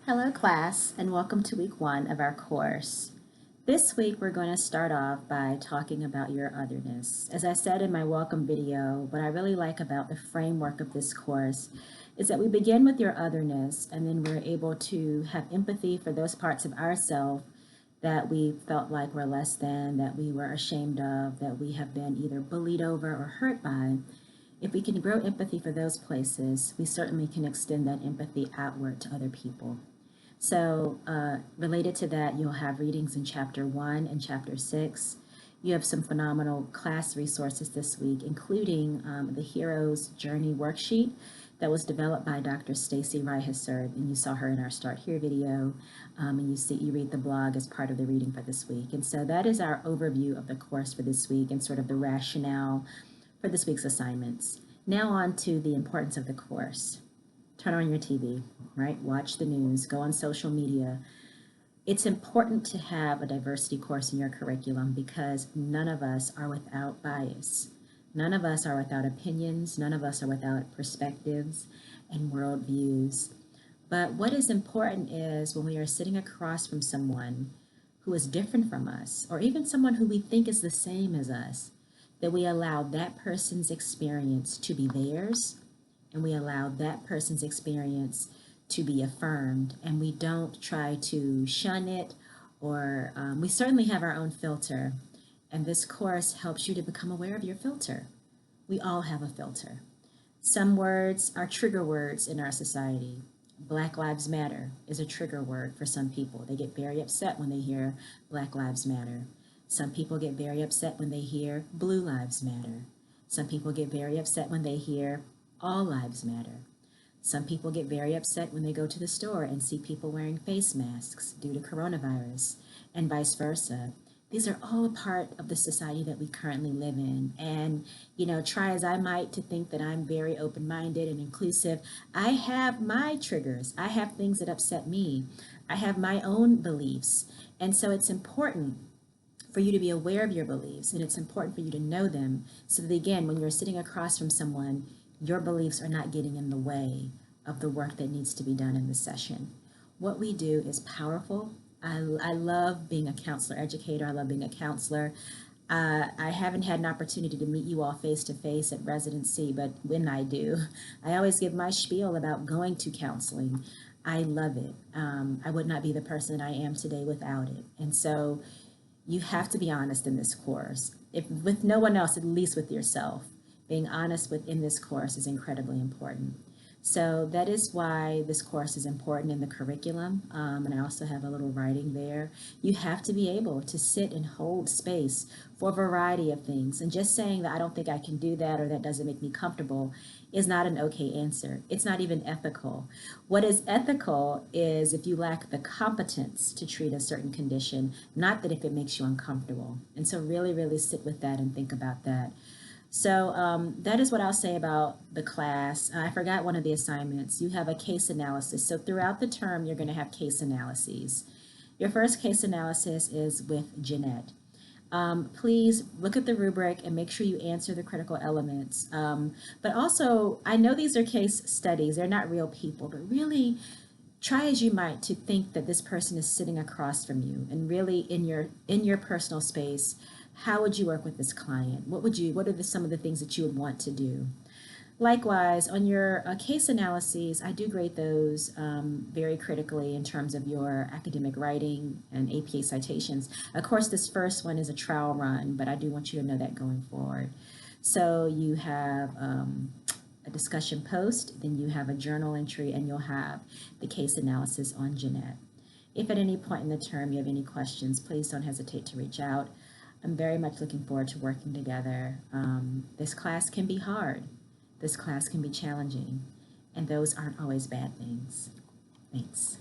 Hello class, and welcome to week 1 of our course. This week we're going to start off by talking about your otherness. As I said in my welcome video, what I really like about the framework of this course is that we begin with your otherness, and then we're able to have empathy for those parts of ourselves that we felt like were less than, that we were ashamed of, that we have been either bullied over or hurt by. If we can grow empathy for those places, we certainly can extend that empathy outward to other people. So related to that, you'll have readings in chapter 1 and chapter 6. You have some phenomenal class resources this week, including the Hero's Journey worksheet that was developed by Dr. Stacy Ryheserd, and you saw her in our Start Here video, and you read the blog as part of the reading for this week. And so that is our overview of the course for this week and sort of the rationale for this week's assignments. Now on to the importance of the course. Turn on your TV, right? Watch the news, go on social media. It's important to have a diversity course in your curriculum because none of us are without bias. None of us are without opinions. None of us are without perspectives and worldviews. But what is important is when we are sitting across from someone who is different from us, or even someone who we think is the same as us, that we allow that person's experience to be theirs, and we allow that person's experience to be affirmed, and we don't try to shun it, or we certainly have our own filter, and this course helps you to become aware of your filter. We all have a filter. Some words are trigger words in our society. Black Lives Matter is a trigger word for some people. They get very upset when they hear Black Lives Matter. Some people get very upset when they hear Blue Lives Matter. Some people get very upset when they hear All Lives Matter. Some people get very upset when they go to the store and see people wearing face masks due to coronavirus, and vice versa. These are all a part of the society that we currently live in. And, try as I might to think that I'm very open-minded and inclusive, I have my triggers. I have things that upset me. I have my own beliefs. And so it's important for you to be aware of your beliefs, and it's important for you to know them so that, again, when you're sitting across from someone, your beliefs are not getting in the way of the work that needs to be done in the session. What we do is powerful. I love being a counselor educator. I love being a counselor. I haven't had an opportunity to meet you all face to face at residency, but when I do, I always give my spiel about going to counseling. I love it. I would not be the person I am today without it. And so you have to be honest in this course. If with no one else, at least with yourself. Being honest within this course is incredibly important. So that is why this course is important in the curriculum, and I also have a little writing there. You have to be able to sit and hold space for a variety of things, and just saying that I don't think I can do that or that doesn't make me comfortable is not an okay answer. It's not even ethical. What is ethical is if you lack the competence to treat a certain condition, not that if it makes you uncomfortable. And so really, really sit with that and think about that. So that is what I'll say about the class. I forgot one of the assignments. You have a case analysis. So throughout the term, you're going to have case analyses. Your first case analysis is with Jeanette. Please look at the rubric and make sure you answer the critical elements. But also, I know these are case studies. They're not real people, but really try as you might to think that this person is sitting across from you, and really in your personal space, how would you work with this client? What are some of the things that you would want to do? Likewise, on your case analyses, I do grade those very critically in terms of your academic writing and APA citations. Of course, this first one is a trial run, but I do want you to know that going forward. So you have a discussion post, then you have a journal entry, and you'll have the case analysis on Jeanette. If at any point in the term you have any questions, please don't hesitate to reach out. I'm very much looking forward to working together. This class can be hard. This class can be challenging, and those aren't always bad things. Thanks.